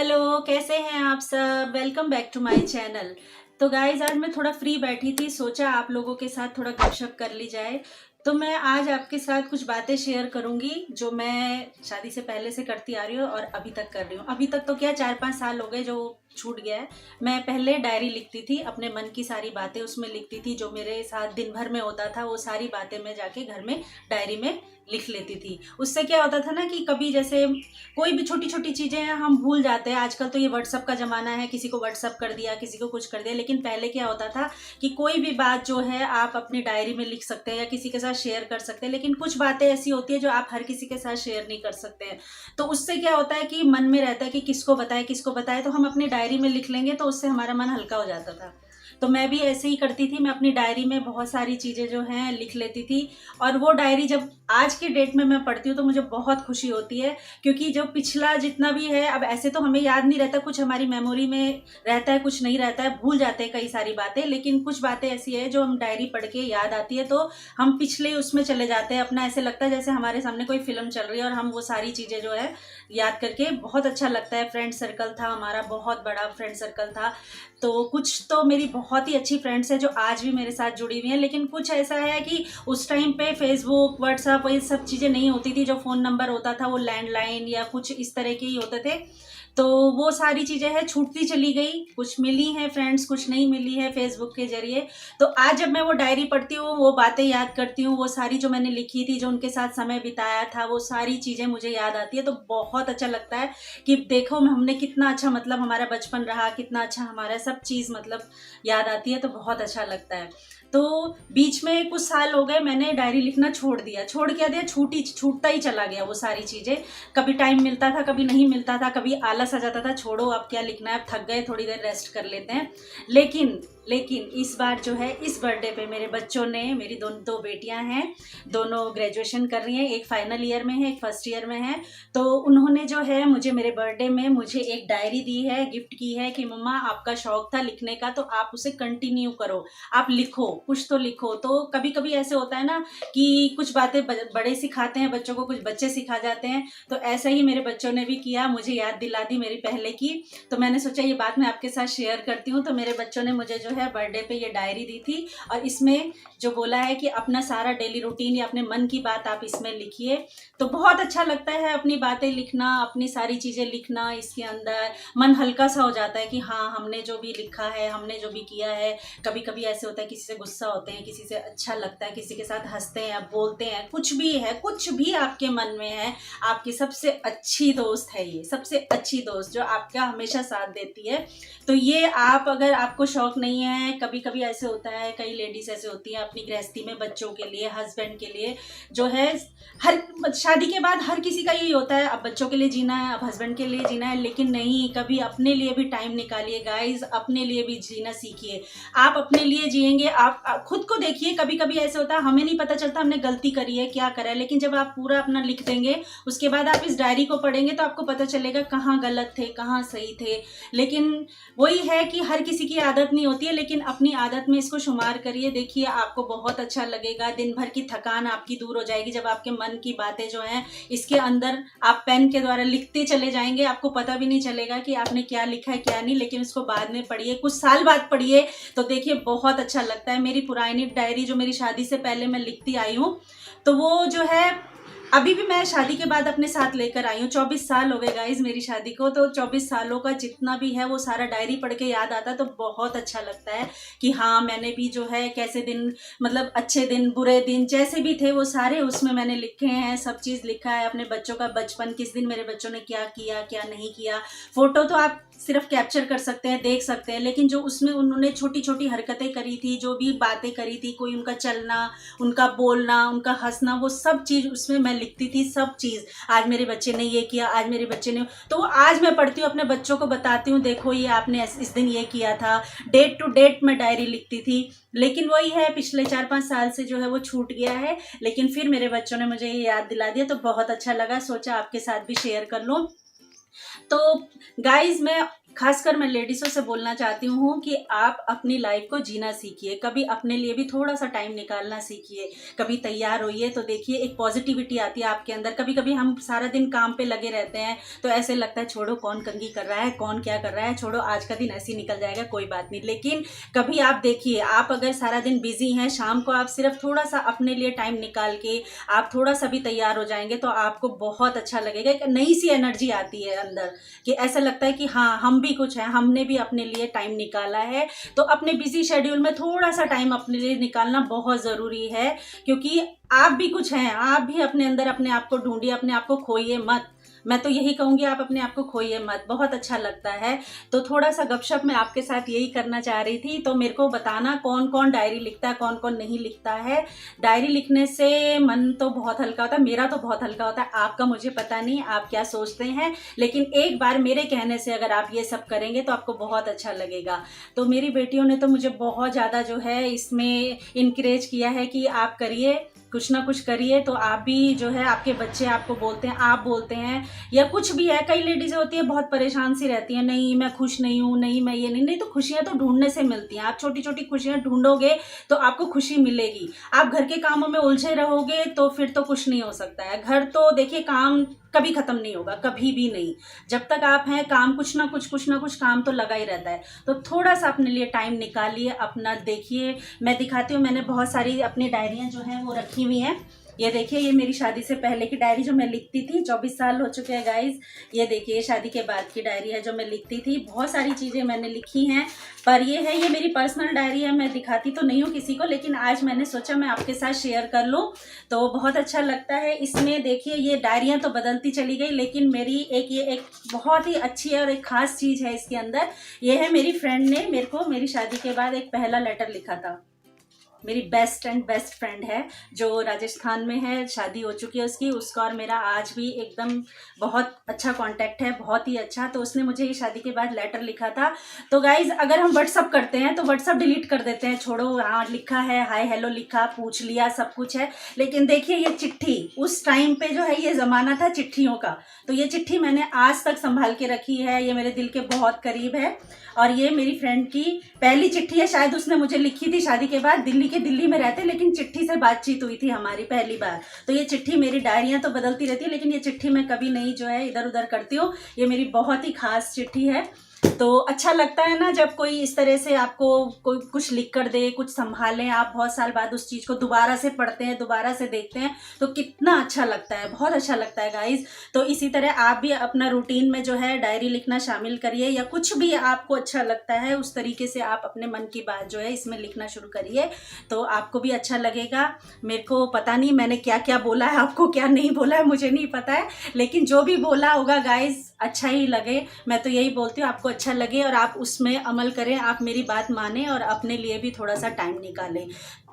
Hello, कैसे हैं आप सब? Welcome back to my channel. तो गाइज आज मैं थोड़ा फ्री बैठी थी, सोचा आप लोगों के साथ थोड़ा गपशप कर ली जाए। तो मैं आज आपके साथ कुछ बातें शेयर करूंगी जो मैं शादी से पहले से करती आ रही हूँ और अभी तक कर रही हूँ। अभी तक तो क्या 4-5 साल हो गए जो छूट गया है। मैं पहले डायरी लिखती थी, अपने मन की सारी बातें उसमें लिखती थी, जो मेरे साथ दिन भर में होता था वो सारी बातें मैं जाके घर में डायरी में लिख लेती थी। उससे क्या होता था ना कि कभी जैसे कोई भी छोटी छोटी चीज़ें हम भूल जाते हैं। आजकल तो ये व्हाट्सअप का ज़माना है, किसी को व्हाट्सअप कर दिया, किसी को कुछ कर दिया, लेकिन पहले क्या होता था कि कोई भी बात जो है आप अपनी डायरी में लिख सकते हैं या किसी के साथ शेयर कर सकते हैं। लेकिन कुछ बातें ऐसी होती है जो आप हर किसी के साथ शेयर नहीं कर सकते हैं। तो उससे क्या होता है कि मन में रहता है कि किसको बताए, तो हम अपनी डायरी में लिख लेंगे तो उससे हमारा मन हल्का हो जाता था। तो मैं भी ऐसे ही करती थी, मैं अपनी डायरी में बहुत सारी चीज़ें जो हैं लिख लेती थी। और वो डायरी जब आज के डेट में मैं पढ़ती हूँ तो मुझे बहुत खुशी होती है, क्योंकि जो पिछला जितना भी है, अब ऐसे तो हमें याद नहीं रहता, कुछ हमारी मेमोरी में रहता है, कुछ नहीं रहता है, भूल जाते हैं कई सारी बातें। लेकिन कुछ बातें ऐसी है जो हम डायरी पढ़ के याद आती है तो हम पिछले उसमें चले जाते हैं अपना, ऐसे लगता है जैसे हमारे सामने कोई फिल्म चल रही है और हम वो सारी चीज़ें जो है याद करके बहुत अच्छा लगता है। फ्रेंड सर्कल था हमारा, बहुत बड़ा फ्रेंड सर्कल था। तो कुछ तो मेरी बहुत ही अच्छी फ्रेंड्स हैं जो आज भी मेरे साथ जुड़ी हुई हैं, लेकिन कुछ ऐसा है कि उस टाइम पे फेसबुक, व्हाट्सअप, ये सब चीज़ें नहीं होती थी। जो फ़ोन नंबर होता था वो लैंडलाइन या कुछ इस तरह के ही होते थे। तो वो सारी चीज़ें हैं छूटती चली गई, कुछ मिली हैं फ्रेंड्स, कुछ नहीं मिली है फेसबुक के ज़रिए। तो आज जब मैं वो डायरी पढ़ती हूँ, वो बातें याद करती हूँ, वो सारी जो मैंने लिखी थी, जो उनके साथ समय बिताया था, वो सारी चीज़ें मुझे याद आती है। तो बहुत अच्छा लगता है कि देखो हमने कितना अच्छा, मतलब हमारा बचपन रहा, कितना अच्छा हमारा सब चीज़ मतलब याद आती है। तो बहुत अच्छा लगता है। तो बीच में कुछ साल हो गए मैंने डायरी लिखना छोड़ क्या दिया, छूटता ही चला गया वो सारी चीज़ें। कभी टाइम मिलता था, कभी नहीं मिलता था, कभी आलस आ जाता था, छोड़ो अब क्या लिखना है, अब थक गए, थोड़ी देर रेस्ट कर लेते हैं। लेकिन इस बार जो है, इस बर्थडे पे मेरे बच्चों ने, मेरी दो बेटियां हैं, दोनों ग्रेजुएशन कर रही हैं, एक फाइनल ईयर में है, एक फर्स्ट ईयर में है। तो उन्होंने जो है मुझे मेरे बर्थडे में मुझे एक डायरी दी है, गिफ्ट की है कि मम्मा आपका शौक था लिखने का तो आप उसे कंटिन्यू करो, आप लिखो, कुछ तो लिखो। तो कभी कभी ऐसे होता है ना कि कुछ बातें बड़े सिखाते हैं बच्चों को, कुछ बच्चे सिखा जाते हैं। तो ऐसा ही मेरे बच्चों ने भी किया, मुझे याद दिला दी मेरी पहले की। तो मैंने सोचा ये बात मैं आपके साथ शेयर करती हूँ। तो मेरे बच्चों ने मुझे जो है बर्थडे पे ये डायरी दी थी और इसमें जो बोला है कि अपना सारा डेली रूटीन या अपने मन की बात आप इसमें लिखिए। तो बहुत अच्छा लगता है अपनी बातें लिखना, अपनी सारी चीज़ें लिखना। इसके अंदर मन हल्का सा हो जाता है कि हाँ हमने जो भी लिखा है, हमने जो भी किया है। कभी कभी ऐसे होता है किसी से गुस्सा होते हैं, किसी से अच्छा लगता है, किसी के साथ हंसते हैं, बोलते हैं, कुछ भी है, कुछ भी आपके मन में है, आपकी सबसे अच्छी दोस्त है ये, सबसे अच्छी दोस्त जो आपका हमेशा साथ देती है। तो ये आप, अगर आपको शौक नहीं है, कभी कभी ऐसे होता है, कई लेडीज ऐसे होती हैं अपनी गृहस्थी में बच्चों के लिए, हस्बैंड के लिए जो है, हर शादी के बाद हर किसी का यही होता है, अब बच्चों के लिए जीना है, अब हस्बैंड के लिए जीना है। लेकिन नहीं, कभी अपने लिए भी टाइम निकालिए गाइज, अपने लिए भी जीना सीखिए। आप अपने लिए जिएंगे, आप खुद को देखिए। कभी कभी ऐसे होता है हमें नहीं पता चलता हमने गलती करी है, क्या करा है, लेकिन जब आप पूरा अपना लिख देंगे, उसके बाद आप इस डायरी को पढ़ेंगे तो आपको पता चलेगा कहाँ गलत थे, कहाँ सही थे। लेकिन वही है कि हर किसी की आदत नहीं होती है, लेकिन अपनी आदत में इसको शुमार करिए, देखिए आपको बहुत अच्छा लगेगा। दिन भर की थकान आपकी दूर हो जाएगी जब आपके मन की बातें जो हैं इसके अंदर आप पेन के द्वारा लिखते चले जाएंगे। आपको पता भी नहीं चलेगा कि आपने क्या लिखा है क्या नहीं, लेकिन उसको बाद में पढ़िए, कुछ साल बाद पढ़िए तो देखिए बहुत अच्छा लगता है। मेरी पुरानी डायरी जो मेरी शादी से पहले मैं लिखती आई हूँ, तो वो जो है अभी भी मैं शादी के बाद अपने साथ लेकर आई हूँ। 24 साल हो गए गाइज मेरी शादी को। तो 24 सालों का जितना भी है वो सारा डायरी पढ़ के याद आता है, तो बहुत अच्छा लगता है कि हाँ मैंने भी जो है कैसे दिन, मतलब अच्छे दिन, बुरे दिन, जैसे भी थे वो सारे उसमें मैंने लिखे हैं, सब चीज़ लिखा है। अपने बच्चों का बचपन, किस दिन मेरे बच्चों ने क्या किया क्या नहीं किया। फोटो तो आप सिर्फ कैप्चर कर सकते हैं, देख सकते हैं, लेकिन जो उसमें उन्होंने छोटी छोटी हरकतें करी थी, जो भी बातें करी थी, कोई उनका चलना, उनका बोलना, उनका हंसना, वो सब चीज़ उसमें मैं लिखती थी, सब चीज़। आज मेरे बच्चे ने ये किया, आज मेरे बच्चे ने, तो वो आज मैं पढ़ती हूँ, अपने बच्चों को बताती हूँ, देखो ये आपने इस दिन ये किया था। डेट टू डेट मैं डायरी लिखती थी। लेकिन वही है, पिछले 4-5 साल से जो है वो छूट गया है, लेकिन फिर मेरे बच्चों ने मुझे ये याद दिला दिया, तो बहुत अच्छा लगा, सोचा आपके साथ भी शेयर कर लूँ। तो गाइज मैं खासकर मैं लेडीज़ों से बोलना चाहती हूँ कि आप अपनी लाइफ को जीना सीखिए, कभी अपने लिए भी थोड़ा सा टाइम निकालना सीखिए, कभी तैयार होइए तो देखिए एक पॉजिटिविटी आती है आपके अंदर। कभी कभी हम सारा दिन काम पे लगे रहते हैं तो ऐसे लगता है छोड़ो कौन कंघी कर रहा है, कौन क्या कर रहा है, छोड़ो आज का दिन ऐसे ही निकल जाएगा, कोई बात नहीं। लेकिन कभी आप देखिए, आप अगर सारा दिन बिजी हैं, शाम को आप सिर्फ थोड़ा सा अपने लिए टाइम निकाल के आप थोड़ा सा भी तैयार हो जाएंगे तो आपको बहुत अच्छा लगेगा। एक नई सी एनर्जी आती है अंदर कि ऐसा लगता है कि हाँ हम भी कुछ है, हमने भी अपने लिए टाइम निकाला है। तो अपने बिजी शेड्यूल में थोड़ा सा टाइम अपने लिए निकालना बहुत ज़रूरी है, क्योंकि आप भी कुछ हैं, आप भी अपने अंदर अपने आप को ढूंढिए, अपने आप को खोइए मत। मैं तो यही कहूँगी आप अपने आप को खोइए मत, बहुत अच्छा लगता है। तो थोड़ा सा गपशप मैं आपके साथ यही करना चाह रही थी। तो मेरे को बताना कौन कौन डायरी लिखता है, कौन कौन नहीं लिखता है। डायरी लिखने से मन तो बहुत हल्का होता है, मेरा तो बहुत हल्का होता है, आपका मुझे पता नहीं आप क्या सोचते हैं, लेकिन एक बार मेरे कहने से अगर आप ये सब करेंगे तो आपको बहुत अच्छा लगेगा। तो मेरी बेटियों ने तो मुझे बहुत ज़्यादा जो है इसमें इनकरेज किया है कि आप करिए, कुछ ना कुछ करिए। तो आप भी जो है, आपके बच्चे आपको बोलते हैं, आप बोलते हैं, या कुछ भी है, कई लेडीज़ होती है बहुत परेशान सी रहती हैं, नहीं मैं खुश नहीं हूँ, नहीं मैं ये नहीं तो खुशियाँ तो ढूंढने से मिलती हैं। आप छोटी छोटी खुशियाँ ढूंढोगे तो आपको खुशी मिलेगी। आप घर के कामों में उलझे रहोगे तो फिर तो कुछ नहीं हो सकता है। घर तो देखिए काम कभी खत्म नहीं होगा, कभी भी नहीं। जब तक आप हैं काम कुछ ना कुछ काम तो लगा ही रहता है। तो थोड़ा सा अपने लिए टाइम निकालिए, अपना देखिए। मैं दिखाती हूँ, मैंने बहुत सारी अपनी डायरियाँ जो हैं वो रखी हुई हैं। ये देखिए, ये मेरी शादी से पहले की डायरी जो मैं लिखती थी, 24 साल हो चुके हैं गाइज। ये देखिए, ये शादी के बाद की डायरी है जो मैं लिखती थी। बहुत सारी चीज़ें मैंने लिखी हैं, पर ये है, ये मेरी पर्सनल डायरी है, मैं दिखाती तो नहीं हूँ किसी को, लेकिन आज मैंने सोचा मैं आपके साथ शेयर कर लूँ तो बहुत अच्छा लगता है। इसमें देखिए, ये डायरियाँ तो बदलती चली गई, लेकिन मेरी एक बहुत ही अच्छी और एक ख़ास चीज़ है इसके अंदर। ये है, मेरी फ्रेंड ने मेरे को मेरी शादी के बाद एक पहला लेटर लिखा था। मेरी बेस्ट फ्रेंड है जो राजस्थान में है, शादी हो चुकी है उसकी, उसका और मेरा आज भी एकदम बहुत अच्छा कांटेक्ट है, बहुत ही अच्छा। तो उसने मुझे ये शादी के बाद लेटर लिखा था। तो गाइज, अगर हम व्हाट्सअप करते हैं तो व्हाट्सअप डिलीट कर देते हैं, छोड़ो, हाँ लिखा है, हाय हेलो लिखा, पूछ लिया, सब कुछ है। लेकिन देखिए, ये चिट्ठी, उस टाइम पे जो है ये ज़माना था चिट्ठियों का, तो ये चिट्ठी मैंने आज तक संभाल के रखी है। ये मेरे दिल के बहुत करीब है और ये मेरी फ्रेंड की पहली चिट्ठी है, शायद उसने मुझे लिखी थी शादी के बाद। दिल्ली में रहते, लेकिन चिट्ठी से बातचीत हुई थी हमारी पहली बार। तो ये चिट्ठी, मेरी डायरियां तो बदलती रहती है, लेकिन ये चिट्ठी मैं कभी नहीं जो है इधर उधर करती हूँ। ये मेरी बहुत ही खास चिट्ठी है। तो अच्छा लगता है ना जब कोई इस तरह से आपको कोई कुछ लिख कर दे, कुछ संभालें, आप बहुत साल बाद उस चीज़ को दोबारा से पढ़ते हैं, दोबारा से देखते हैं, तो कितना अच्छा लगता है, बहुत अच्छा लगता है गाइज। तो इसी तरह आप भी अपना रूटीन में जो है डायरी लिखना शामिल करिए, या कुछ भी आपको अच्छा लगता है उस तरीके से आप अपने मन की बात जो है इसमें लिखना शुरू करिए, तो आपको भी अच्छा लगेगा। मेरे को पता नहीं मैंने क्या क्या बोला है, आपको क्या नहीं बोला है मुझे नहीं पता है, लेकिन जो भी बोला होगा गाइज अच्छा ही लगे। मैं तो यही बोलती हूँ आपको अच्छा लगे और आप उसमें अमल करें, आप मेरी बात मानें और अपने लिए भी थोड़ा सा टाइम निकालें।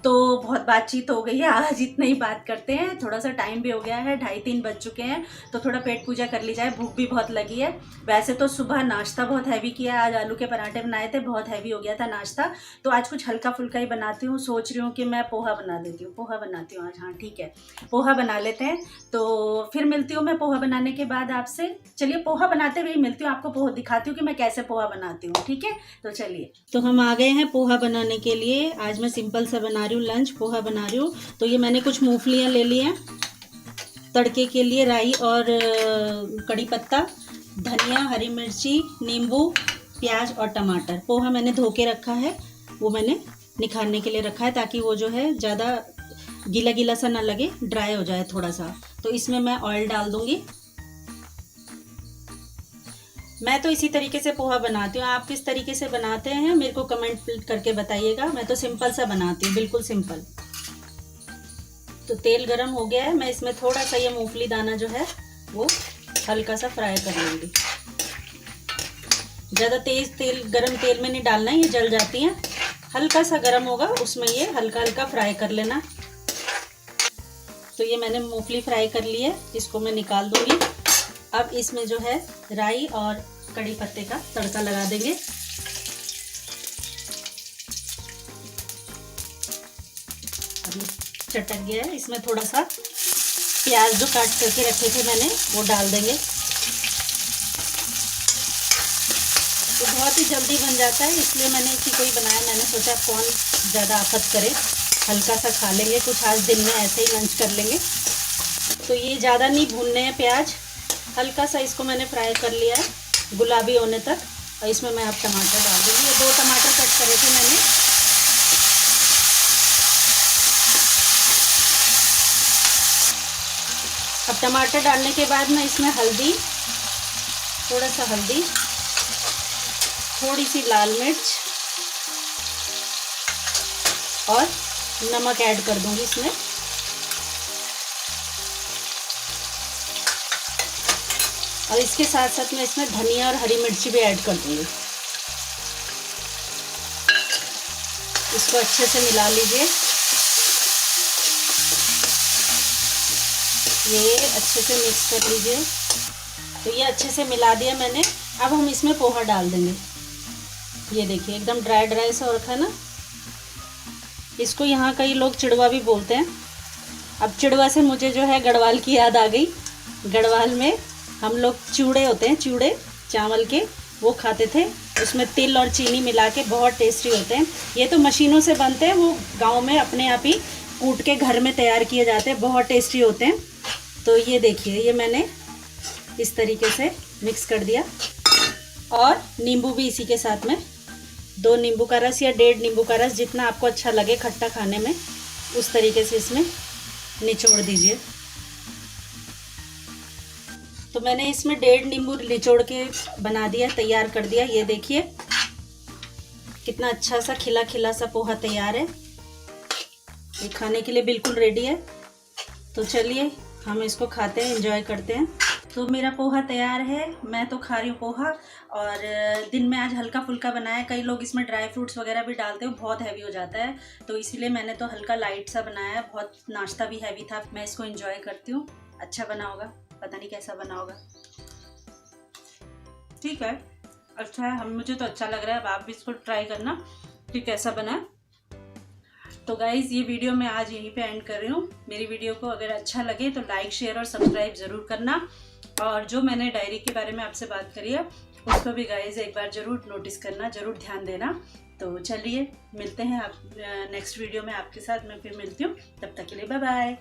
तो बहुत बातचीत हो गई है, आज इतना ही बात करते हैं, थोड़ा सा टाइम भी हो गया है, 2:30 बज चुके हैं, तो थोड़ा पेट पूजा कर ली जाए, भूख भी बहुत लगी है। वैसे तो सुबह नाश्ता बहुत हैवी किया, आज आलू के पराठे बनाए थे, बहुत हैवी हो गया था नाश्ता, तो आज कुछ हल्का फुल्का ही बनाती हूँ। सोच रही हूँ कि मैं पोहा बना देती हूँ, पोहा बनाती हूँ आज, हाँ ठीक है, पोहा बना लेते हैं। तो फिर मिलती हूँ मैं पोहा बनाने के बाद आपसे। चलिए पोहा बनाते हुए मिलती हूँ, आपको पोहा दिखाती हूँ कि मैं कैसे पोहा बनाती हूँ, ठीक है। तो चलिए, तो हम आ गए हैं पोहा बनाने के लिए। आज मैं सिंपल सा बना रही हूँ, लंच पोहा बना रही हूँ। तो ये मैंने कुछ मूंगफलियाँ ले ली हैं तड़के के लिए, राई और कड़ी पत्ता, धनिया, हरी मिर्ची, नींबू, प्याज और टमाटर। पोहा मैंने धो के रखा है, वो मैंने निखारने के लिए रखा है ताकि वो जो है ज़्यादा गीला गीला सा ना लगे, ड्राई हो जाए थोड़ा सा। तो इसमें मैं ऑयल डाल दूँगी। मैं तो इसी तरीके से पोहा बनाती हूँ, आप किस तरीके से बनाते हैं मेरे को कमेंट करके बताइएगा। मैं तो सिंपल सा बनाती हूँ, बिल्कुल सिंपल। तो तेल गरम हो गया है, मैं इसमें थोड़ा सा ये मूंगफली दाना जो है वो हल्का सा फ्राई कर लूँगी। ज़्यादा तेज तेल, गरम तेल में नहीं डालना है, ये जल जाती हैं। हल्का सा गरम होगा, उसमें ये हल्का हल्का फ्राई कर लेना। तो ये मैंने मूंगफली फ्राई कर ली है, इसको मैं निकाल दूँगी। अब इसमें जो है राई और कड़ी पत्ते का तड़का लगा देंगे। अभी चटक गया है, इसमें थोड़ा सा प्याज जो काट करके रखे थे मैंने वो डाल देंगे। बहुत ही जल्दी बन जाता है, इसलिए मैंने इसी को ही बनाया। मैंने सोचा कौन ज़्यादा आफत करे, हल्का सा खा लेंगे, कुछ आज दिन में ऐसे ही लंच कर लेंगे। तो ये ज़्यादा नहीं भूनने हैं प्याज, हल्का सा इसको मैंने फ्राई कर लिया है गुलाबी होने तक। और इसमें मैं अब टमाटर डाल दूँगी। ये 2 टमाटर कट करे थे मैंने। अब टमाटर डालने के बाद मैं इसमें हल्दी, थोड़ा सा हल्दी, थोड़ी सी लाल मिर्च और नमक ऐड कर दूंगी इसमें। और इसके साथ साथ मैं इसमें धनिया और हरी मिर्ची भी ऐड कर दूंगी। इसको अच्छे से मिला लीजिए। ये अच्छे से मिक्स कर लीजिए। तो ये अच्छे से मिला दिया मैंने। अब हम इसमें पोहा डाल देंगे। ये देखिए एकदम ड्राई ड्राई सा हो रखा है ना। इसको यहाँ कई लोग चिड़वा भी बोलते हैं। अब चिड़वा से मुझे जो है गढ़वाल की याद आ गई। गढ़वाल में हम लोग चूड़े होते हैं, चूड़े चावल के, वो खाते थे। उसमें तिल और चीनी मिला के, बहुत टेस्टी होते हैं। ये तो मशीनों से बनते हैं, वो गांव में अपने आप ही कूट के घर में तैयार किए जाते हैं, बहुत टेस्टी होते हैं। तो ये देखिए, ये मैंने इस तरीके से मिक्स कर दिया। और नींबू भी इसी के साथ में, 2 नींबू का रस या 1.5 नींबू का रस, जितना आपको अच्छा लगे खट्टा खाने में, उस तरीके से इसमें निचोड़ दीजिए। तो मैंने इसमें 1.5 नींबू निचोड़ के बना दिया, तैयार कर दिया। ये देखिए कितना अच्छा सा खिला खिला सा पोहा तैयार है। ये खाने के लिए बिल्कुल रेडी है। तो चलिए हम इसको खाते हैं, एंजॉय करते हैं। तो मेरा पोहा तैयार है, मैं तो खा रही हूँ पोहा। और दिन में आज हल्का फुल्का बनाया। कई लोग इसमें ड्राई फ्रूट्स वगैरह भी डालते हो, बहुत हैवी हो जाता है, तो इसीलिए मैंने तो हल्का लाइट सा बनाया। बहुत नाश्ता भी हैवी था। मैं इसको एंजॉय करती हूँ। अच्छा बना होगा, पता नहीं कैसा बना होगा। ठीक है, अच्छा है, मुझे तो अच्छा लग रहा है। अब आप भी इसको ट्राई करना कि कैसा बना है। तो गाइज़, ये वीडियो मैं आज यहीं पे एंड कर रही हूँ। मेरी वीडियो को अगर अच्छा लगे तो लाइक, शेयर और सब्सक्राइब ज़रूर करना। और जो मैंने डायरी के बारे में आपसे बात करी है, उसको भी गाइज़ एक बार ज़रूर नोटिस करना, ज़रूर ध्यान देना। तो चलिए मिलते हैं आप नेक्स्ट वीडियो में। आपके साथ मैं फिर मिलती हूँ। तब तक के लिए बाय बाय।